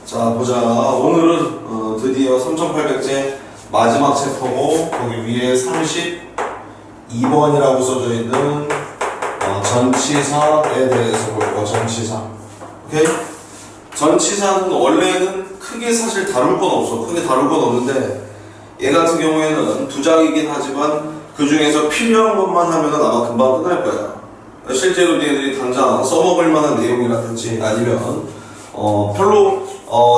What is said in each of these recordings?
자, 보자. 오늘은 드디어 3800제 마지막 챕터고, 거기 위에 32번이라고 써져 있는 전치사에 대해서 볼 거야. 전치사. 오케이? 전치사는 원래는 크게 사실 다룰 건 없어. 크게 다룰 건 없는데, 얘 같은 경우에는 두 장이긴 하지만 그 중에서 필요한 것만 하면 아마 금방 끝날 거야. 실제로 얘들이 당장 써먹을 만한 내용이라든지 아니면 별로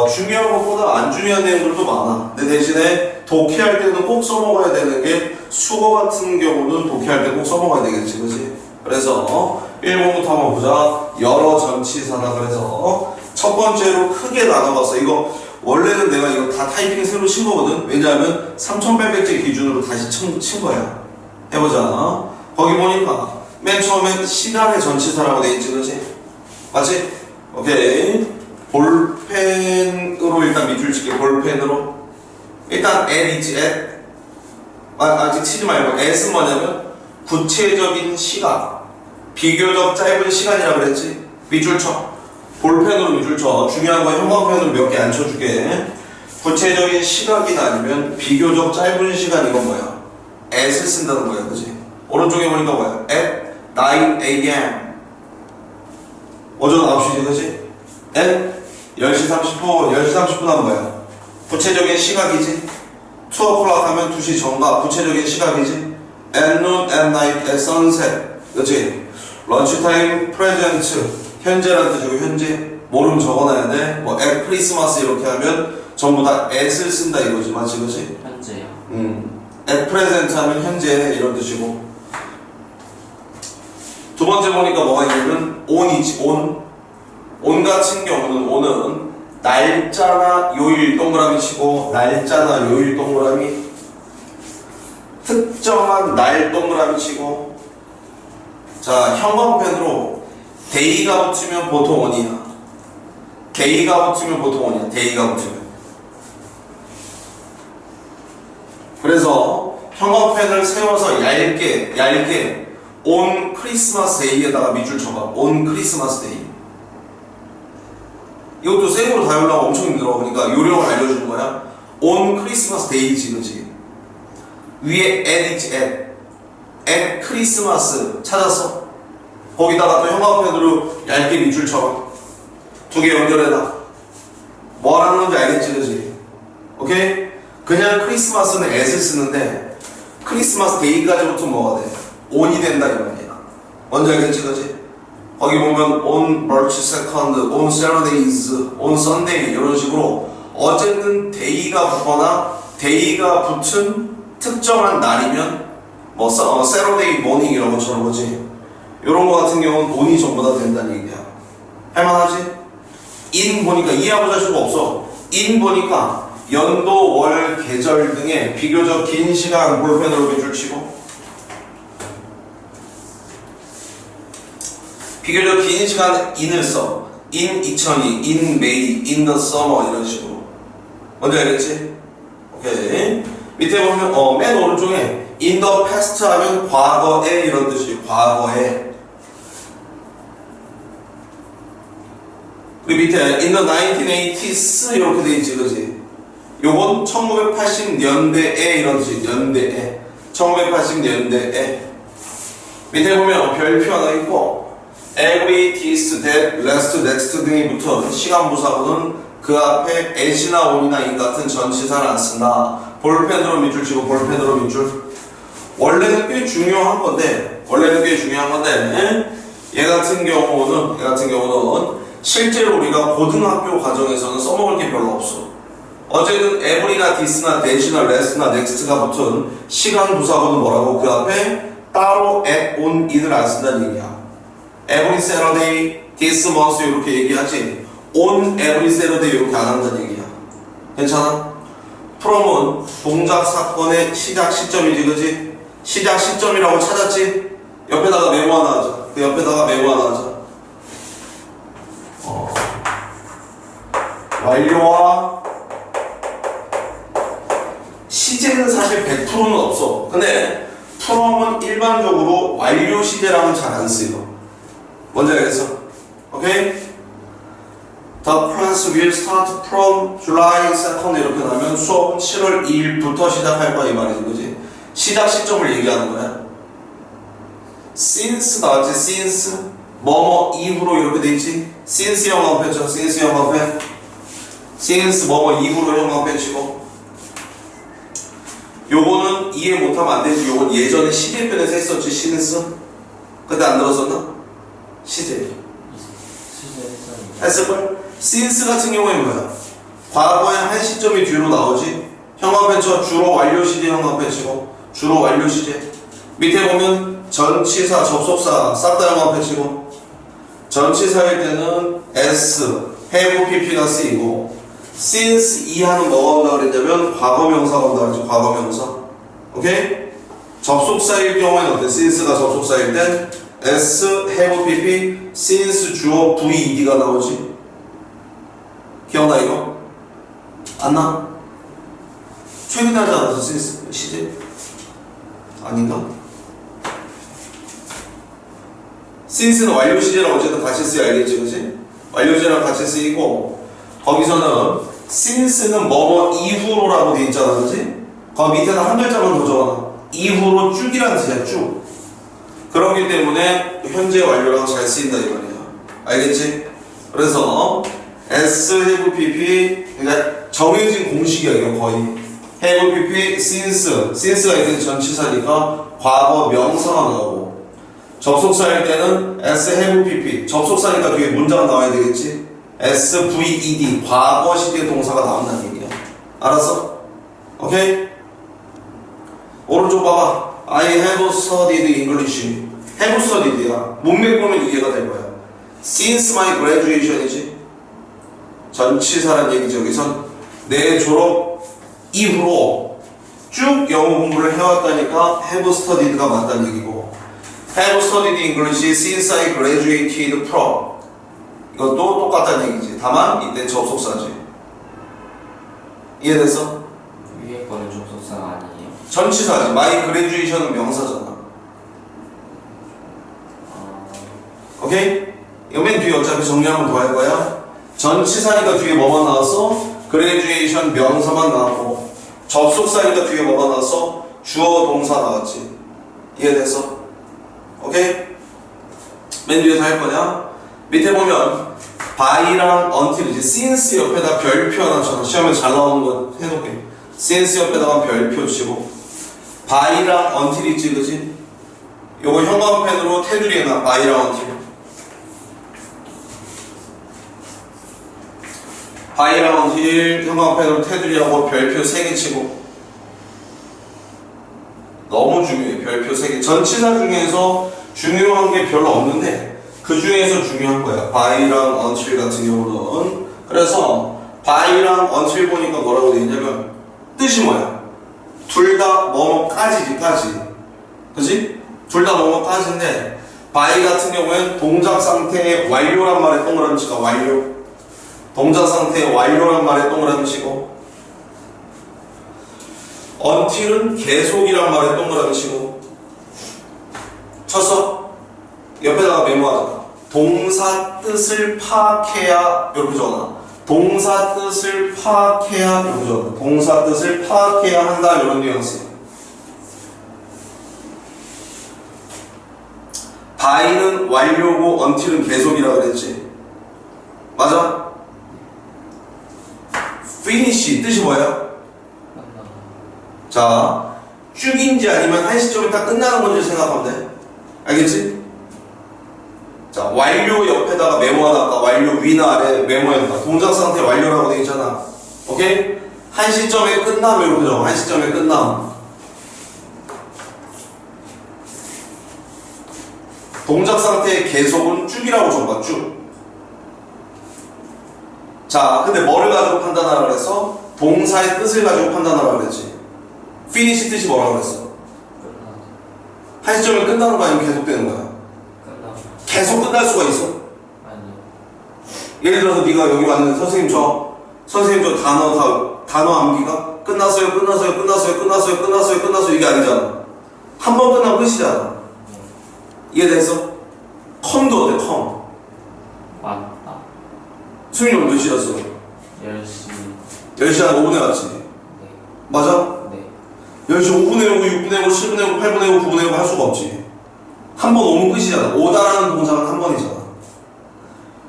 중요한 것보다 안 중요한 내용들도 많아. 근데 대신에 독해할 때는 꼭 써먹어야 되는 게 수거 같은 경우는 독해할 때 꼭 써먹어야 되겠지, 그치? 그래서 1번부터 한번 보자. 여러 전치사다. 그래서 첫 번째로 크게 나눠봤어. 이거 원래는 내가 이거 다 타이핑 새로 친 거거든. 왜냐하면 3800제 기준으로 다시 친 거야. 해보자. 거기 보니까 맨 처음엔 시간의 전치사라고 돼 있지, 그치? 맞지? 오케이. 볼펜으로 일단 밑줄 칠게. 볼펜으로. 일단 at이지, at. 아직 치지 말고 at은 뭐냐면 구체적인 시간, 비교적 짧은 시간이라고 그랬지. 밑줄 쳐. 볼펜으로 밑줄 쳐. 중요한 건 형광펜으로 몇 개 안 쳐줄게. 구체적인 시각이나 아니면 비교적 짧은 시간, 이건 뭐야? at을 쓴다는 거야, 그치? 오른쪽에 보니까 뭐야? at 9 a.m. 오전 9시지, 그치? at 10시 30분, 10시 30분 하면 뭐야? 구체적인 시각이지? 2 o'clock 하면 2시 전과 구체적인 시각이지? at noon, at night, at sunset, 그치? lunchtime, present, 현재란 뜻이고 현재 모르면 적어놔야 돼. 뭐 at 크리스마스 이렇게 하면 전부 다 at을 쓴다 이거지, 맞지, 그치? 현재요. at present 하면 현재 이런 뜻이고. 두 번째 보니까 뭐가 있냐면 on이지, on. on 같은 경우는 on은 날짜나 요일 동그라미 치고, 날짜나 요일 동그라미, 특정한 날 동그라미 치고. 자, 형광펜으로 day가 붙으면 보통 on이야. day가 붙으면 보통 on이야. day가 붙으면. 그래서 형광펜을 세워서 얇게 on 크리스마스 데이에다가 밑줄 쳐봐. on 크리스마스 데이. 이것도 생으로 다 외우려고 엄청 힘들어. 그러니까 요령을 알려주는 거야. on 크리스마스 데이지, 그치? 위에 at이지, at 크리스마스 찾았어? 거기다가 또 형광펜으로 얇게 밑줄 쳐봐. 두 개 연결해놔. 뭐 하는 건지 알겠지, 그치? 오케이? 그냥 크리스마스는 at을 쓰는데 크리스마스 데이까지부터 뭐가 돼? on이 된다 이 말이야. 뭔지 알겠지, 그치? 거기 보면 on March 2nd, on Saturdays, on Sunday 이런 식으로 어쨌든 day가 붙거나 day가 붙은 특정한 날이면 뭐 Saturday morning 이런 것처럼 거지. 이런 거 같은 경우는 on이 전부 다 된다는 얘기야. 할만하지? in 보니까 이해하고 잘 수가 없어. in 보니까 연도, 월, 계절 등의 비교적 긴 시간 볼펜으로 밑줄 치고, 비교적 긴 시간 in을 써. in 2002, in May, in the summer 이런 식으로. 뭔지 알겠지? 오케이. 밑에 보면 맨 오른쪽에 in the past 하면 과거에 이런 뜻이 과거에. 그리고 밑에 in the 1980s 이렇게 돼 있지, 그지? 요건 1980년대에 이런 뜻이 년대에. 1980년대에. 밑에 보면 별표 하나 있고 every, this, that, last, next 등이 붙은 시간 부사구는 그 앞에 at이나 on이나 in 같은 전치사를 안 쓴다. 볼펜으로 밑줄 치고 볼펜으로 밑줄. 원래는 꽤 중요한 건데 얘 같은 경우는 실제로 우리가 고등학교 과정에서는 써먹을 게 별로 없어. 어쨌든 every나 this나 that이나 last나 next가 붙은 시간 부사구는 뭐라고? 그 앞에 따로 at, on, in을 안 쓴다는 얘기야. every Saturday, this month 이렇게 얘기하지. on every Saturday 이렇게 안 한다는 얘기야. 괜찮아? from은 동작 사건의 시작 시점이지, 그지? 시작 시점이라고 찾았지? 옆에다가 메모 하나 하자. 그 옆에다가 메모 하나 하자. 완료와 시제는 사실 100%는 없어. 근데 from은 일반적으로 완료 시제랑은 잘 안 쓰여. 뭔지 알겠어? 오케이? The class will start from July 2nd 이렇게 나면 수업은 7월 2일부터 시작할 거야 이 말이지, 그지? 시작 시점을 얘기하는 거야. since 나왔지? since 뭐뭐 이후로 이렇게 돼 있지? since 형광펜 쳐. since 형광펜. since 뭐뭐 이후로 형광펜 치고. 요거는 이해 못하면 안 되지. 요건 예전에 시제편에서 했었지. since. 그때 안 들었었나? 시제. 했을걸? since 같은 경우에 뭐야? 과거의 한 시점이 뒤로 나오지. 형광펜 쳐. 주로 완료 시제 형광펜 치고. 주로 완료 시제. 밑에 보면 전치사, 접속사 싹 다 형광펜 치고. 전치사일 때는 S, have, pp가 쓰이고. since 이하는 뭐가 온다 그랬냐면 과거명사가 온다 그랬지. 과거명사. 오케이? 접속사일 경우에는 어때? since가 접속사일 땐 S, have, pp, since 주어 VED가 나오지. 기억나 이거? 안 나? 최근에 하지 않았어? since 시제? 아닌가? since는 완료 시제랑 어쨌든 같이 쓰여 알겠지, 그치? 완료 시제랑 같이 쓰이고 거기서는 since는 뭐뭐 이후로라고 돼 있잖아, 그치? 거기 밑에는 한 글자만 더 적어놔. 이후로 쭉이라는 뜻이야, 쭉. 그렇기 때문에 현재 완료랑 잘 쓰인다 이 말이야. 알겠지? 그래서 S, have, pp 그러니까 정해진 공식이야 이거 거의. have, pp, since가 있는 전치사니까 과거 명사가 나오고 접속사일 때는 S, have, pp 접속사니까 뒤에 문장 나와야 되겠지? S, V, E, D 과거 시제 동사가 나온다는 얘기야. 알았어? 오케이? 오른쪽 봐봐. I have studied English. have studied야. 문맥 보면 이해가 될 거야. Since my graduation이지. 전치사란 얘기지. 여기선 내 졸업 이후로 쭉 영어 공부를 해왔다니까 have studied가 맞다는 얘기고 have studied English since I graduated from 이것도 똑같다는 얘기지. 다만 이때 접속사지. 이해됐어? 위에 거는 접속사가 아니에요? 전치사지. my graduation은 명사잖아. 오케이? 이거 맨 뒤에 어차피 정리 한번 더 할 거야. 전치사니까 뒤에 뭐만 나왔어? graduation 명사만 나왔고 접속사니까 뒤에 뭐가 나왔어? 주어 동사 나왔지. 이해됐어? 오케이? 맨 뒤에 다 할 거냐? 밑에 보면 by랑 until이지. since 옆에다 별표 하나 쳐. 시험에 잘 나오는 거 해놓을게. since 옆에다가 별표 치고 by랑 until 있지, 그지? 요거 형광펜으로 테두리에 놔. by랑 until. by랑 until 형광펜으로 테두리하고 별표 3개 치고. 너무 중요해. 별표 3개. 전치사 중에서 중요한 게 별로 없는데 그 중에서 중요한 거야. by랑 until 같은 경우는. 그래서 by랑 until 보니까 뭐라고 돼 있냐면 뜻이 뭐야? 둘 다 뭐뭐까지지, 까지. 그치? 둘 다 뭐뭐까지인데 by 같은 경우엔 동작 상태의 완료란 말에 동그라미 치고 완료. 동작 상태의 완료란 말에 동그라미 치고 until은 계속이란 말에 동그라미 치고 쳤어? 옆에다가 메모하자. 동사 뜻을 파악해야 이렇게 적어놔. 동사 뜻을 파악해야 이렇게 적어놔. 동사 뜻을 파악해야 한다 이런 뉘앙스. by는 완료고 until은 계속이라 그랬지. 맞아? finish 뜻이 뭐야? 자, 쭉인지 아니면 한 시점에 딱 끝나는 건지 생각하면 돼. 알겠지? 자, 완료 옆에다가 메모하다. 아까 완료 위나 아래 메모해놓다. 동작 상태 완료라고 되어 있잖아. 오케이? 한 시점에 끝남 이렇게 적어. 한 시점에 끝남. 동작 상태의 계속은 쭉이라고 적어봐. 쭉. 자, 근데 뭐를 가지고 판단하라 그랬어? 동사의 뜻을 가지고 판단하라 그랬지. finish 뜻이 뭐라고 그랬어? 한 시점에 끝나는 거 아니면 계속되는 거야? 계속 끝날 수가 있어? 아니요. 예를 들어서 네가 여기 왔는데 선생님 저 단어 암기가 끝났어요 이게 아니잖아. 한 번 끝나면 끝이잖아. 이해됐어? 컴도 어때? 컴 맞다. 수민이 오늘 몇 시였어? 10시. 10시 한 5분에 왔지? 네. 맞아? 네. 10시 5분에 오고 6분에 오고 7분에 오고 8분에 오고 9분에 오고 할 수가 없지. 한 번 오면 끝이잖아. 오다라는 동사는 한 번이잖아.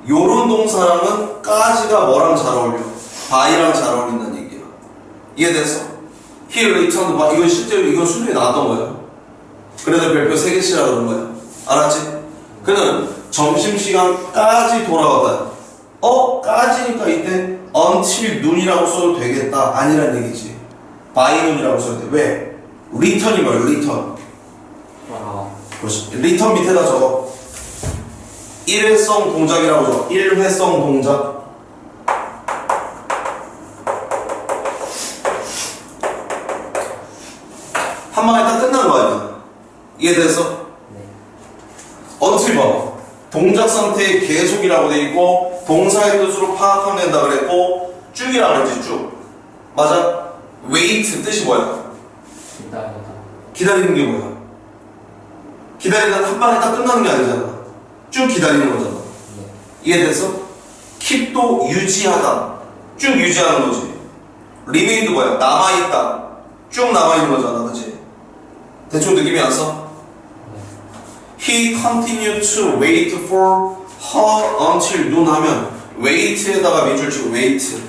요런 동사랑은 까지가 뭐랑 잘 어울려? by랑 잘 어울린다는 얘기야. 이해됐어? He returned by. 이건 실제로 이건 수능에 나왔던 거야. 그래서 별표 3개씩이라 그런 거야. 알았지? 그는 점심시간까지 돌아왔다. 까지니까 이때 until noon이라고 써도 되겠다. 아니란 얘기지. by noon이라고 써야 돼. 왜? return이 뭐야? return. 그렇지. return 밑에다 적어. 일회성 동작이라고 적어. 일회성 동작. 한 방에 딱 끝나는 거 아니야? 이해됐어? 네. until 봐봐. 동작 상태의 계속이라고 돼 있고 동사의 뜻으로 파악하면 된다 그랬고 쭉이라 그랬지 쭉. 맞아? wait 뜻이 뭐야? 기다리다. 기다리는 게 뭐야? 기다리다 한 방에 딱 끝나는 게 아니잖아. 쭉 기다리는 거잖아. 네. 이해됐어? keep도 유지하다. 쭉 유지하는 거지. remain도 뭐야? 남아있다. 쭉 남아있는 거잖아. 그치? 대충 느낌이 왔어? He continued to wait for her until noon 하면 wait에다가 밑줄 치고 wait.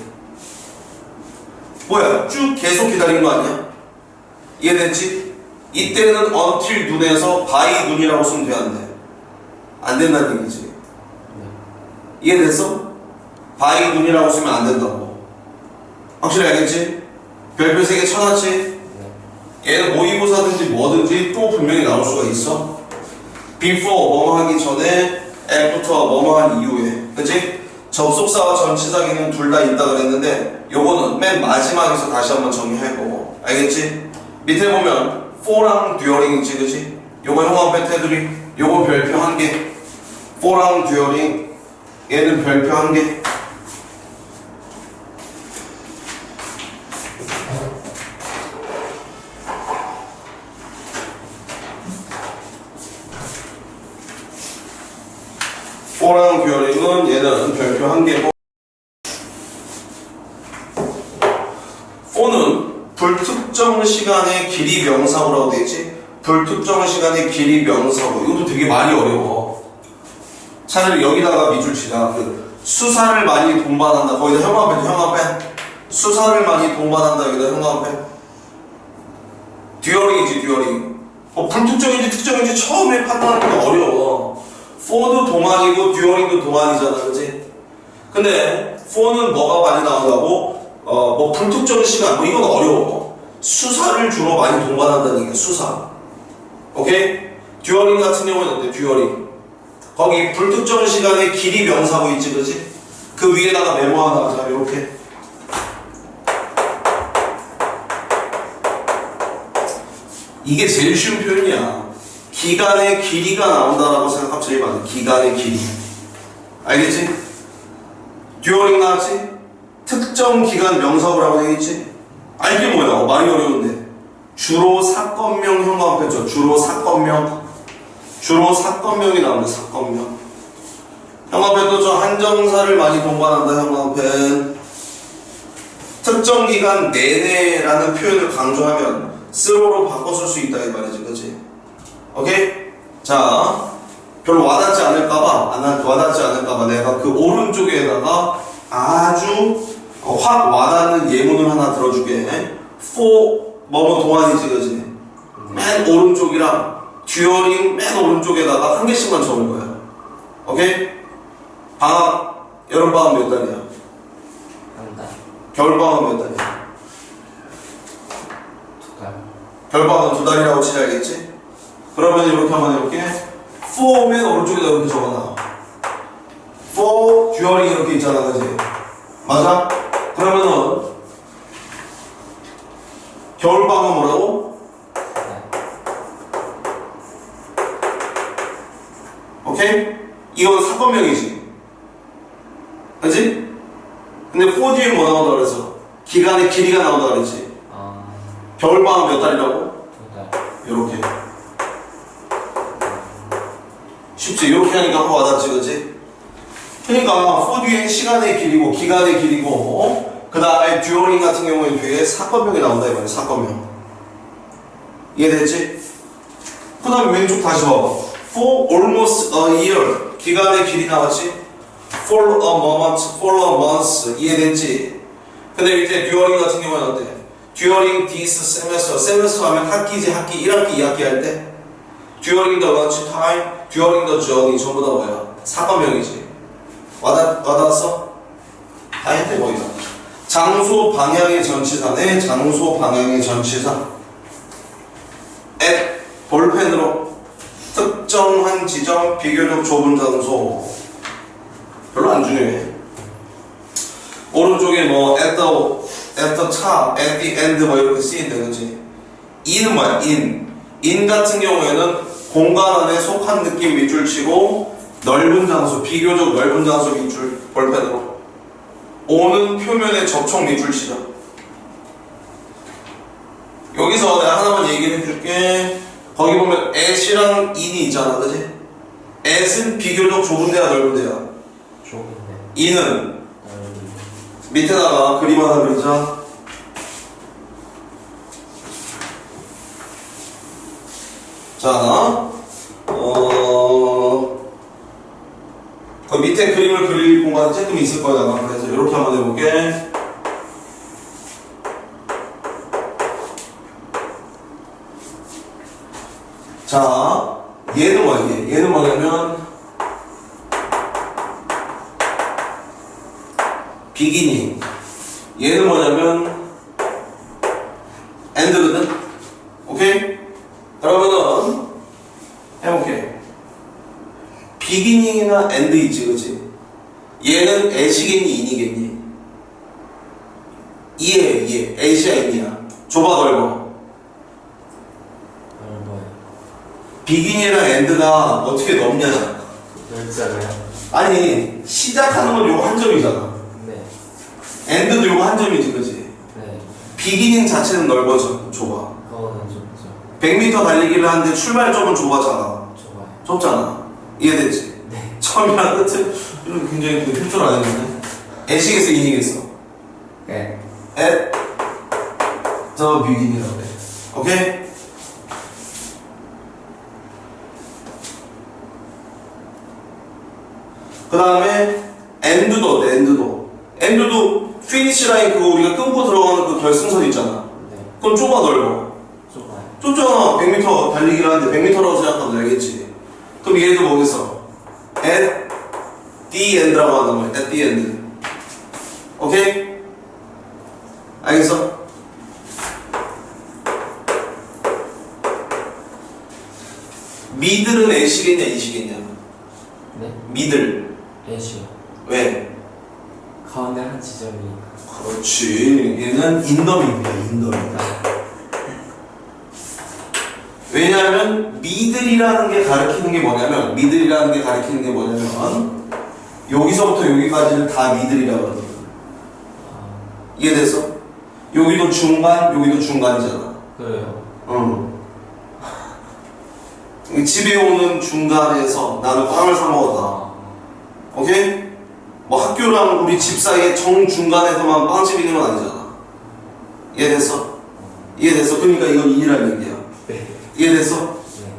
뭐야? 쭉 계속 기다린 거 아니야? 이해됐지? 이때는 until noon에서 by noon이라고 쓰면 되는데 안 된다는 얘기지. 네. 이해됐어? by noon이라고 쓰면 안 된다고. 확실히 알겠지? 별표 3개 쳐놨지? 네. 얘는 모의고사든지 뭐든지 또 분명히 나올 수가 있어. before 뭐뭐 하기 전에, after 뭐뭐 한 이후에. 그치? 접속사와 전치사기는 둘 다 있다 그랬는데 요거는 맨 마지막에서 다시 한번 정리할 거고. 알겠지? 밑에 보면 for랑 during 있지, 그치? 요거 형광펜 테두리, 요거 별표 1개. for랑 during, 얘는 별표 1개. for랑 during은 얘는 별표 1개고 for는 불특정 시간의 길이 명사구라고 되어있지? 불특정 시간의 길이 명사구. 이것도 되게 많이 어려워. 차라리 여기다가 밑줄 치자. 수사를 많이 동반한다. 거기다 형광펜. 수사를 많이 동반한다. 여기다 형광펜. 듀어링이지, 듀어링. 불특정인지 특정인지 처음에 판단하는 게 어려워. for도 동안이고 듀어링도 동안이잖아, 그치? 근데 for는 뭐가 많이 나온다고? 뭐 불특정 시간, 뭐 이건 어려워. 수사를 주로 많이 동반한다는 얘기야, 수사. 오케이? 듀어링 같은 경우는 어때? 듀어링. 거기 불특정 시간에 길이 명사고 있지, 그치? 그 위에다가 메모 하나 하자, 이렇게. 이게 제일 쉬운 표현이야. 기간의 길이가 나온다라고 생각하면 제일 맞아. 기간의 길이. 알겠지? 듀어링 나왔지? 특정 기간 명사구라고 되어있지? 알게 뭐야? 많이 어려운데. 주로 사건명 형광펜 쳐. 주로 사건명. 주로 사건명이 나오는데 사건명. 형광펜도 저 한정사를 많이 동반한다. 형광펜. 특정 기간 내내라는 표현을 강조하면 쓰로로 바꿔 쓸 수 있다 이 말이지, 그치? 오케이? 자, 별로 와닿지 않을까봐 내가 그 오른쪽에다가 아주 확 와닿는 예문을 하나 들어주게. for 뭐뭐 동안이지, 그치? 맨 오른쪽이랑 듀어링 맨 오른쪽에다가 한 개씩만 적을 거야. 오케이? 방학, 여름방학 몇 달이야? 한 달. 겨울방학 몇 달이야? 2달. 겨울방학은 2달이라고 치자, 알겠지? 그러면 이렇게 한번 해볼게. for 맨 오른쪽에다 이렇게 적어놔. for 듀어링 이렇게 있잖아, 그치? 맞아? 그러면은 겨울방학 뭐라고? 오케이? 이건 사건명이지. 그치? 근데 for 뒤에 뭐 나온다 그랬어? 기간의 길이가 나온다 그랬지? 겨울방학 몇 달이라고? 2달. 요렇게. 쉽지? 요렇게 하니까 확 와닿지, 그치? 그러니까 for 뒤에 시간의 길이고 기간의 길이고 그 다음에 during 같은 경우에 뒤에 사건명이 나온다 이거야. 사건명. 이해됐지? 그 다음에 왼쪽 다시 봐봐. For almost a year 기간의 길이 나왔지? For a moment, for a month 이해됐지? 근데 이제 during 같은 경우는 어때? During this semester, semester 하면 학기지 학기 1학기 2학기 할 때 During the lunch time, during the journey 전부 다 뭐야? 사건명이지. 와닿았어? 다 했대 거기다. 장소 방향의 전치사네. 장소 방향의 전치사. at 볼펜으로 특정한 지점 비교적 좁은 장소. 별로 안 중요해. 오른쪽에 뭐 at the top, at the end 뭐 이렇게 쓰인대 그치? in은 뭐야? in 같은 경우에는 공간 안에 속한 느낌 밑줄 치고 넓은 장소, 비교적 넓은 장소 밑줄 볼펜으로. o는 표면에 접촉 밑줄 치자. 여기서 내가 하나만 얘기를 해줄게. 거기 보면 at이랑 in이 있잖아 그치? at은 비교적 좁은 데야 넓은 데야? 좁은데. in은 밑에다가 그림 하나 그리자. 자, 그 밑에 그림을 그릴 공간이 조금 있을 거야. 아마. 그래서 이렇게 한번 해볼게. 자, 얘는 뭐야? 얘는 뭐냐면 비기닝. 얘는 뭐냐면 엔드거든. 오케이? 그러면은 해볼게. 비기닝이나 엔드 있지, 그치? 얘는 at이겠니, in이겠니? 이해. at이야, in이야. 좁아, 넓어. 비기닝이랑 엔드가 어떻게 넘냐잖아. 넓잖아요. 아니, 시작하는 건 요거 한 점이잖아. 네. 엔드도 요거 한 점이지, 그치? 네. 비기닝 자체는 넓어져, 좁아. 그거는 좁죠. 100m 달리기를 하는데 출발점은 좁아잖아. 좁아요. 좁잖아. 이해됐지? 네. 처음이랑 끝을 이런 굉장히 효줄 안 했는데. at이겠어, in이겠어? 네. at the beginning이라고 해. 오케이? 그 다음에 end도 어때? end도 finish 라인 그거 우리가 끊고 들어가는 그 결승선 있잖아. 네. 그건 좁아 넓어? 좁아요. 좁잖아. 100m 달리기를 하는데 100m라고 생각하면 알겠지. 그럼 얘도 뭐겠어? at the end라고 한단 말이야. at the end. 오케이? 알겠어? 미들은 at이겠냐 in이겠냐? 네. 미들. at이요. 왜? 가운데 한 지점이. 그렇지. 얘는 인더미입니다. 인더미. 왜냐하면 미들이라는 게 가리키는 게 뭐냐면 여기서부터 여기까지를 다 미들이라고 하거든. 이해됐어? 여기도 중간, 여기도 중간이잖아. 그래요. 응. 집에 오는 중간에서 나는 빵을 사 먹었다. 오케이? 뭐 학교랑 우리 집 사이에 정중간에서만 빵집 있는 건 아니잖아. 이해됐어? 그러니까 이건 인이라는 얘기야. 네. 이해됐어? 네.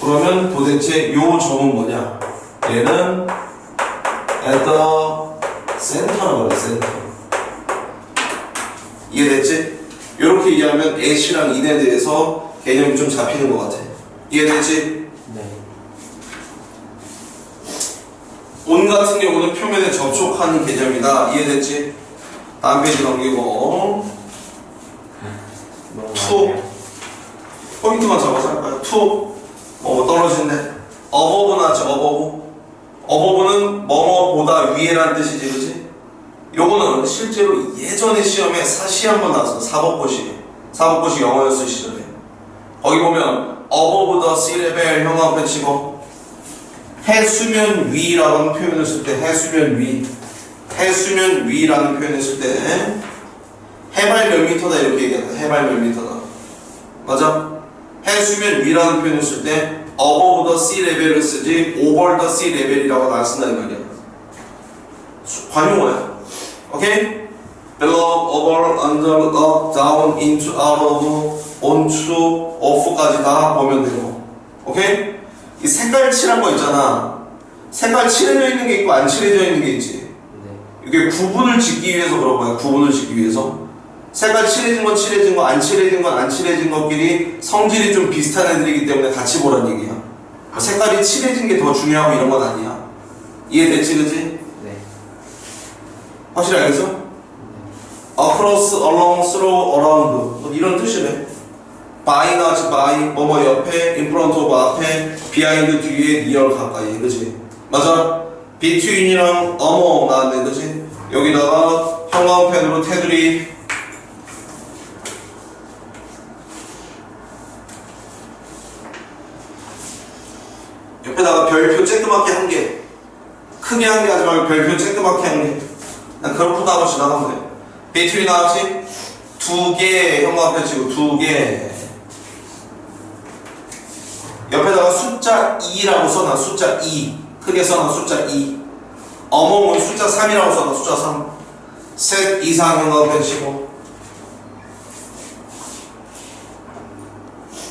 그러면 도대체 요 점은 뭐냐? 얘는 at the center라고 그래, center. 이해됐지? 이렇게 이해하면 at이랑 in에 대해서 개념이 좀 잡히는 것 같아. 이해됐지? 네. on 같은 경우는 표면에 접촉하는 개념이다. 이해됐지? 다음 페이지 넘기고 너무 투. 많네요. 포인트만 잡아서 할까요? 투. 떨어진대. 어버브 나지, 어버브는 뭐뭐보다 위에란 뜻이지, 그치? 요거는 실제로 예전에 시험에 사시 한번 나왔어. 사법고시 영어였을 시절에. 거기 보면 above the sea level 형 앞에 치고 해수면 위라는 표현을 쓸 때 해수면 위라는 표현을 쓸 때 해발 몇 미터다 이렇게 얘기한다. 해발 몇 미터다. 맞아? 해수면 위라는 표현을 쓸 때 above the sea level을 쓰지 over the sea level이라고 안 쓴다는 말이야. 관용어야. 오케이? below, over, under, up, down, into, out of, onto, off까지 다 보면 되고. 오케이? 이 색깔 칠한 거 있잖아. 색깔 칠해져 있는 게 있고 안 칠해져 있는 게 있지. 네. 이게 구분을 짓기 위해서 그런 거야. 구분을 짓기 위해서. 색깔 칠해진 건 칠해진 거, 안 칠해진 건 안 칠해진 것끼리 성질이 좀 비슷한 애들이기 때문에 같이 보란 얘기야. 색깔이 칠해진 게 더 중요하고 이런 건 아니야. 이해됐지, 그치? 네. 확실히 알겠어? across, along, through, around 이런 뜻이래. by 나지 by 뭐뭐 옆에, in front of 앞에, behind 뒤에, near 가까이, 그치? 맞아? between이랑 among 나왔네, 그치? 여기다가 형광펜으로 테두리 옆에다가 별표 쬐끄맣게 한 개, 크게 한 개 하지 말고 별표 쬐끄맣게 한 개. 그냥 그렇게 하고 지나가면 돼. between 나왔지? 두 개 형광펜 치고 두 개. 옆에다가 숫자 2라고 써놔. 숫자 2 크게 써놔. 숫자 2. 어몽은 숫자 3이라고 써놔. 숫자 3. 셋 이상 형광펜 치고.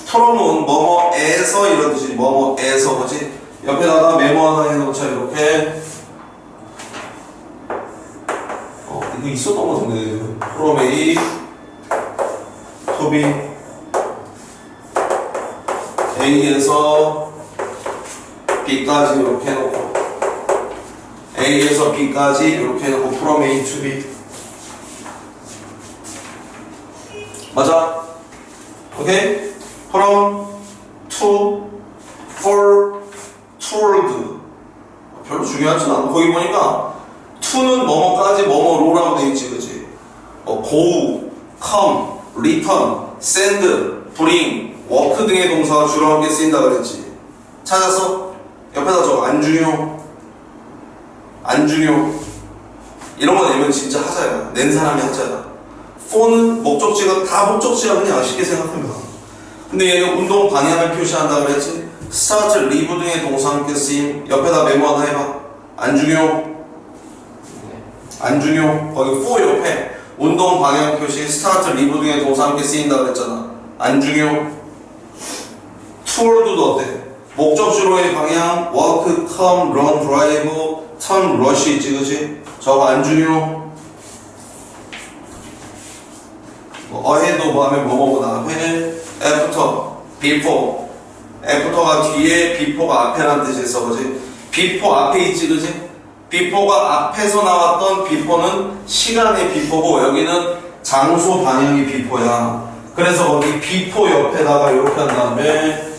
프롬은 뭐뭐에서 이런 뜻이지. 뭐뭐에서 그지? 옆에다가 메모 하나 해놓자. 이렇게. 이거 있었던 것 같은데. 프롬 A 토비 A에서 B까지 이렇게 해놓고 A에서 B까지 이렇게 해놓고 from A to B. 맞아? 오케이? from to for toward 별로 중요하진 않아. 거기 보니까 to는 뭐뭐까지 뭐뭐로라고 돼 있지, 그치? go, come, return, send, bring, work 등의 동사가 주로 함께 쓰인다 그랬지. 찾았어? 옆에다 적어. 안중요. 안중요. 이런 거 내면 진짜 하자야. 낸 사람이 하자야. for는 목적지가 다 목적지야. 그냥 쉽게 생각하면. 근데 얘는 운동 방향을 표시한다 그랬지. start, leave 등의 동사 함께 쓰임. 옆에다 메모 하나 해봐. 안중요. 안중요. 거기 for 옆에 운동 방향 표시 start, leave 등의 동사 함께 쓰인다 그랬잖아. 안중요. toward도 어때? 목적지로의 방향 walk, come, run, drive, turn, rush 있지, 그치? 저거 안중요. ahead of 하면 뭐뭐보다 앞에 after, before. after가 뒤에, before가 앞에라는 뜻이 있어, 그치? before 앞에 있지, 그치? before가 앞에서 나왔던 before는 시간의 before고 여기는 장소 방향이 before야. 그래서 거기 before 옆에다가 이렇게 한 다음에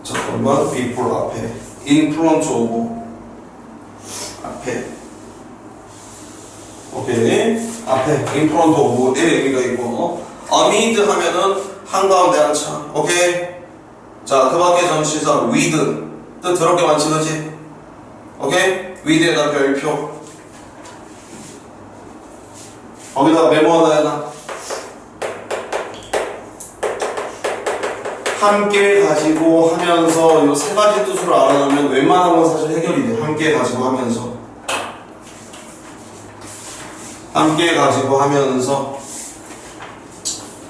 잠깐만 before 앞에 in front of 앞에 오케이 앞에 in front of의 의미가 있고 amid 하면은 한가운데 한차 오케이 자 그 밖에 전치사 with 뜻 더럽게 많지 그치? 오케이 with에다 별표 거기다가 메모 하나 해놔. 함께 가지고 하면서 이 세 가지 뜻으로 알아놓으면 웬만한 건 사실 해결이 돼. 함께 가지고 하면서 함께 가지고 하면서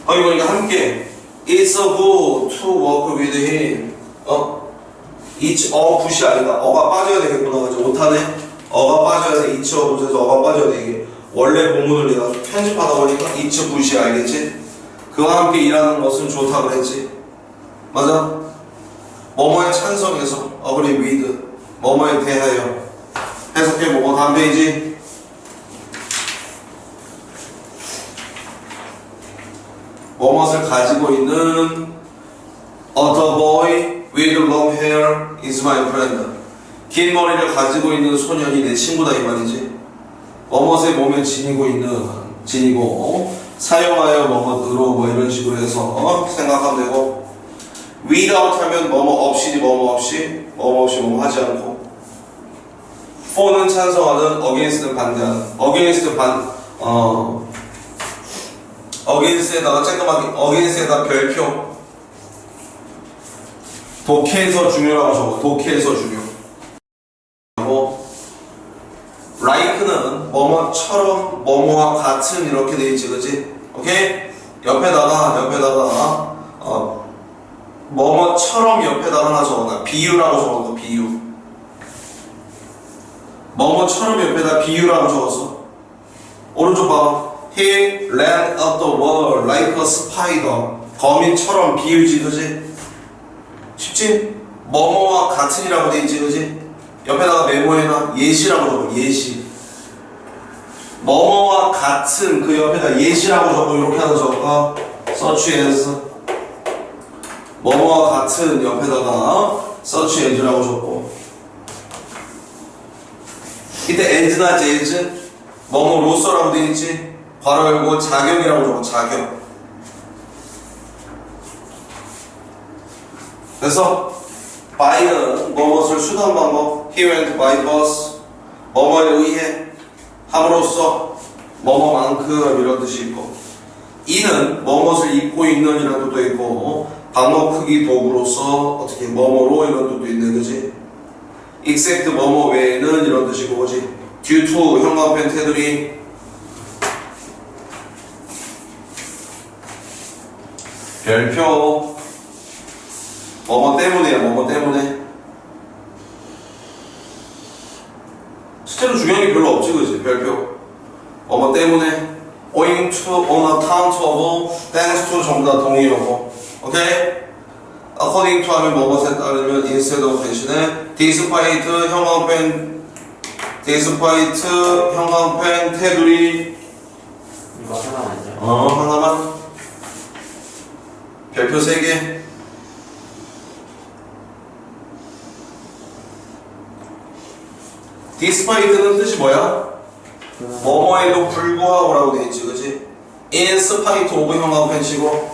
거기 보니까 함께 It's a good to work with him. It's a good이 아니다. 어가 빠져야 되겠구나. 그죠? 못하네. 어가 빠져야 돼. It's a good에서 어가 빠져야 돼. 이게 원래 본문을 내가 편집하다 보니까 It's a good이 알겠지? 그와 함께 일하는 것은 좋다 그랬지? 맞아? 뭐뭐에 찬성해서 agree with 뭐뭐에 대하여 해석해보고 다음 페이지 뭐뭇을 가지고 있는 other boy with long hair is my friend. 긴 머리를 가지고 있는 소년이 내 친구다 이 말이지. 뭐뭇의 몸에 지니고 사용하여 뭐뭇으로 뭐 이런 식으로 해서 생각하면 되고 without 하면 뭐뭐 없이지 뭐뭐 없이 뭐뭐 하지 않고 for는 찬성하는 against는 반대하는 against에다가 쬐끄맣게 against에다 별표 독해에서 중요라고 적어. 독해에서 중요. like는 뭐뭐처럼 뭐뭐와 같은 이렇게 돼 있지, 그지? 오케이? 옆에다가 뭐뭐처럼 옆에다가 하나 적어놔. 비유라고 적어놔. 비유. 뭐뭐처럼 옆에다 비유라고 적었어. 오른쪽 봐. He ran up the wall like a spider. 거미처럼 비유지, 그지? 쉽지? 뭐뭐와 같은이라고 돼 있지, 그지? 옆에다가 메모해놔. 예시라고 적어. 예시. 뭐뭐와 같은 그 옆에다 예시라고 적고 이렇게 하나 적어. such as. 뭐뭐와 같은 옆에다가 such as라고 적고. 이때 as나 as 뭐뭐로서라고 돼 있지. 바로 열고 자격이라고 적어. 자격. 그래서 by는 뭐뭇을 수단 방법. He went by bus. 뭐뭐에 의해 함으로써 뭐뭐만큼 이런 뜻이 있고, 이는 뭐뭇을 입고 있는 이런 뜻도 있고, 방법 크기 도구로서 어떻게 뭐뭐로 이런 뜻도 있는 거지. except 뭐뭐 외에는 이런 뜻이고, 그지? due to 형광펜 테두리. 별표 뭐뭐 때문에야. 뭐뭐 때문에. 실제로 중요한 게 별로 없지, 그지? 별표 뭐뭐 때문에. owing to, on account of, thanks to 전부 다 동의어고. 오케이? according to 하면 뭐뭐에 따르면 instead of 대신에 despite 형광펜 테두리. 이거 하나만요. 하나만. 별표 3개. despite는 뜻이 뭐야? 뭐뭐에도 불구하고 라고 돼 있지, 그치? in spite of 형광펜 치고.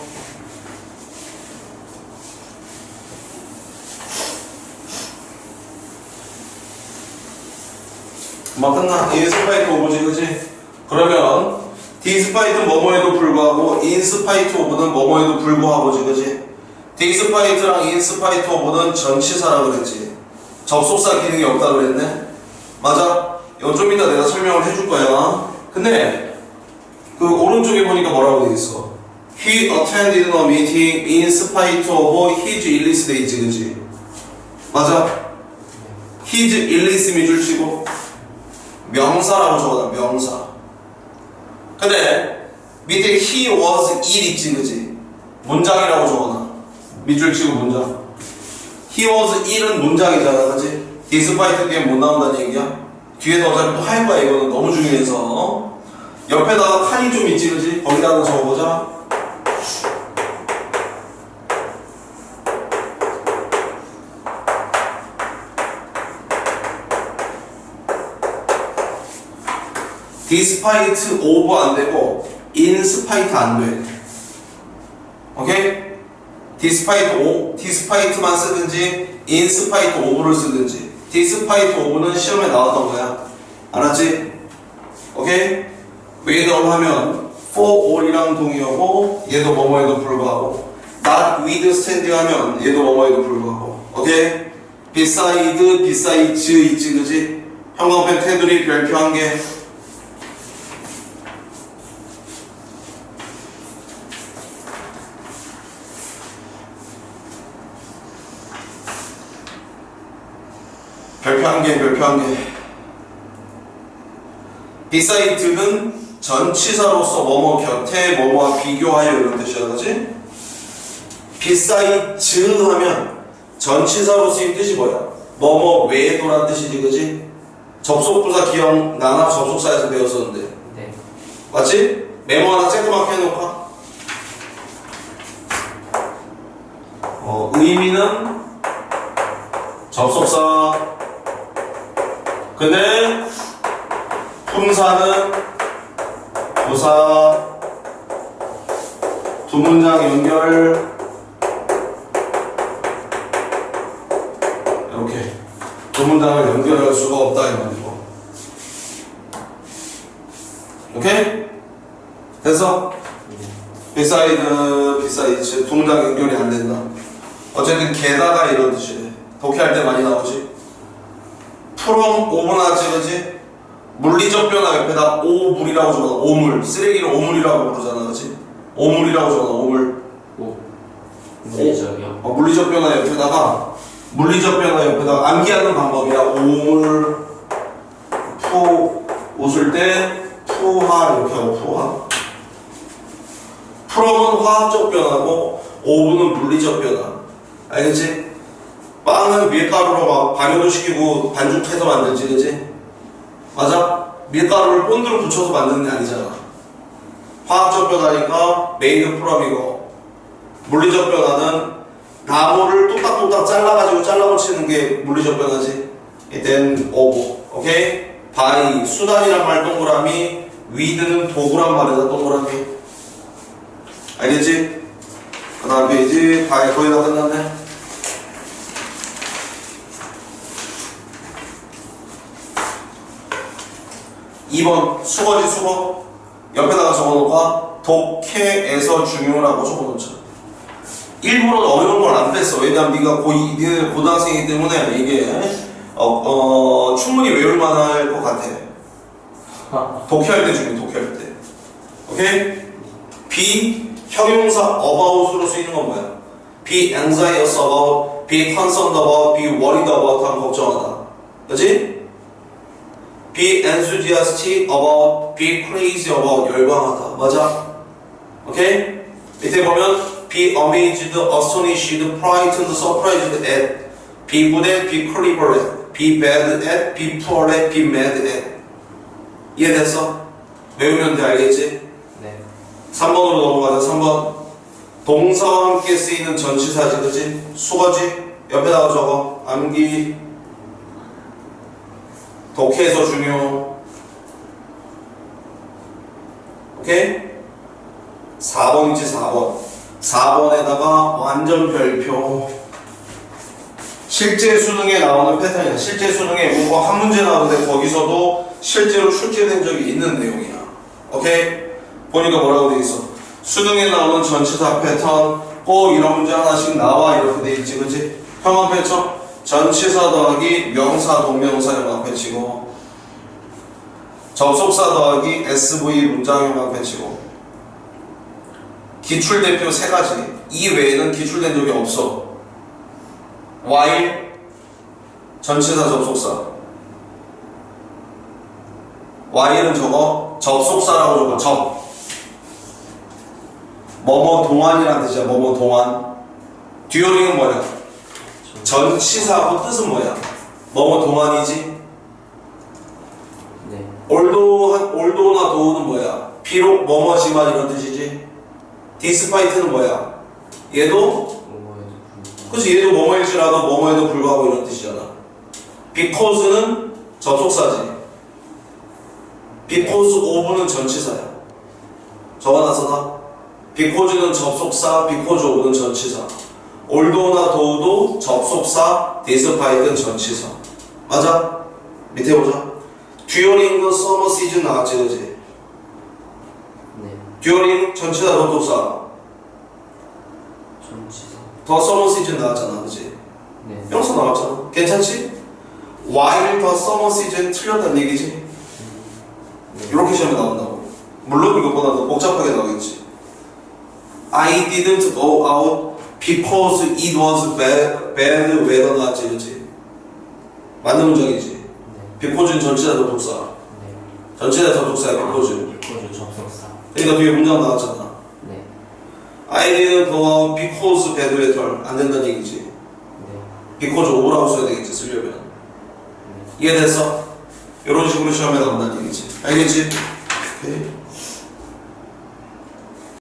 막 끝나. in spite of지, 그치? 그러면 despite는 뭐뭐에도 불구하고 in spite of는 뭐뭐에도 불구하고지, 그치? despite랑 in spite of는 전치사라 그랬지. 접속사 기능이 없다 그랬네. 맞아? 이거 좀 이따 내가 설명을 해줄 거야. 근데 그 오른쪽에 보니까 뭐라고 돼 있어? He attended a meeting in spite of his illness 돼 있지, 그치? 맞아? his illness 밑줄 치고 명사라고 적어놔. 명사. 근데 밑에 he was ill 있지, 그치? 문장이라고 적어놔. 밑줄 치고 문장. he was ill은 문장이잖아, 그치? despite 뒤에 못 나온다는 얘기야. 뒤에서 어차피 또 할 거야. 이거는 너무 중요해서. 옆에다가 칸이 좀 있지, 그치? 거기다 한번 적어보자. despite of 안 되고 in spite 안 돼. 오케이? despite만 쓰든지 in spite of를 쓰든지. despite of는 시험에 나왔던 거야. 알았지? 오케이? whether 하면 for all이랑 동의어고 얘도 뭐뭐에도 불구하고, notwithstanding 하면 얘도 뭐뭐에도 불구하고. 오케이? besides 있지, 그지? 형광펜 테두리 별표 1개. 별표 1개, 별표 1개. beside는 전치사로서 뭐뭐 곁에 뭐뭐와 비교하여 이런 뜻이야, 그치? besides 하면 전치사로 쓰인 뜻이 뭐야? 뭐뭐 외에도란 뜻이지, 그치? 접속부사 기억나나? 접속사에서 배웠었는데. 네. 맞지? 메모 하나 쬐끄맣게 해놓을까? 의미는 접속사. 근데 품사는 부사. 두 문장 연결. 이렇게 두 문장을 연결할 수가 없다 이 말이고. 오케이? 됐어? besides 두 문장 연결이 안 된다. 어쨌든 게다가 이런 뜻이래. 독해할 때 많이 나오지. from of나 찍으지. 물리적 변화 옆에다 오물이라고 적어놔. 오물. 쓰레기를 오물이라고 부르잖아, 그렇지? 오물이라고 적어놔. 오물. 오. 물리적이요? 물리적 변화 옆에다가 암기하는 방법이야. 오물 웃을 때 푸하 이렇게 하고 푸하. 프롬은 화학적 변화고 오브는 물리적 변화. 알겠지? 빵은 밀가루로 막 발효도 시키고 반죽해서 만들지, 그치? 맞아? 밀가루를 본드로 붙여서 만드는 게 아니잖아. 화학적 변화니까 메이드 프롬이고, 물리적 변화는 나무를 뚝딱뚝딱 잘라가지고 잘라붙이는 게 물리적 변화지. then 오브. 오케이? 바이 수단이란 말 동그라미, 위드는 도구란 말이다 동그라미. 알겠지? 그 다음 페이지 바이 거의 다 끝났네. 2번 수거지 수거. 옆에다가 적어놓을까? 독해에서 중요라고 적어놓자. 일부러 어려운 걸 안 뺐어. 왜냐면 네가 니네 고등학생이기 때문에 이게 충분히 외울 만할 것 같아. 독해할 때 중요해. 독해할 때. 오케이? be 형용사 about으로 쓰이는 건 뭐야? be anxious about, be concerned about, be worried about 하면 걱정하다. 그치? be enthusiastic about, be crazy about 열광하다. 맞아? 오케이? 밑에 보면 be amazed, astonished, frightened, surprised at, be good at, be clever at, be bad at, be poor at, be mad at. 이해됐어? 외우면 돼. 알겠지? 네. 3번으로 넘어가자. 3번 동사와 함께 쓰이는 전치사지, 그치? 수거지? 옆에다가 적어. 암기 독해에서 중요. 오케이? 4번이지 4번. 4번에다가 완전 별표. 실제 수능에 나오는 패턴이야. 실제 수능에 문법 한 문제 나오는데 거기서도 실제로 출제된 적이 있는 내용이야. 오케이? 보니까 뭐라고 돼 있어? 수능에 나오는 전치사 패턴 꼭 이런 문제 하나씩 나와 이렇게 돼 있지, 그치? 형용 패턴 전치사 더하기 명사 동명사 형용 패치고, 접속사 더하기 SV 문장 형용 패치고, 기출대표 3가지. 이 외에는 기출된 적이 없어. while 전치사 접속사. while은 저거 접속사라고 적어. 뭐뭐 동안이란 뜻이야. 뭐뭐 동안. during은 뭐야? 전치사하고 뜻은 뭐야? 뭐뭐 동안이지. 네. 올도나 도우는 뭐야? 비록 뭐뭐지만 이런 뜻이지. despite는 뭐야? 얘도 그치, 얘도 뭐뭐일지라도 뭐뭐에도 불구하고 이런 뜻이잖아. because는 접속사지. because of는 전치사야. 적어놨어. because는 접속사, because of는 전치사. although나 do우도 접속사, despite는 전치사. 맞아? 밑에 보자. during the summer season 나왔지, 그치? 네. during 전치사 접속사. 전치사. 더 summer season 나왔잖아, 그치? 네. 명사 나왔잖아. 괜찮지? while the summer season 틀렸다는 얘기지? 이렇게 시험에 나온다고. 물론 이것보다 더 복잡하게 나오겠지. I didn't go out because it was bad weather 나왔지, 그치? 맞는 문장이지? 네. because는 전치사 접속사. 네. 전치사 접속사야, because. because 접속사. 그러니까 뒤에 문장 나왔잖아. 네. I didn't go out because bad weather 안 된다는 얘기지. 네. because of라고 써야 되겠지, 쓰려면. 이해됐어? 이런 식으로 시험에 나온다는 얘기지. 알겠지? 오케이.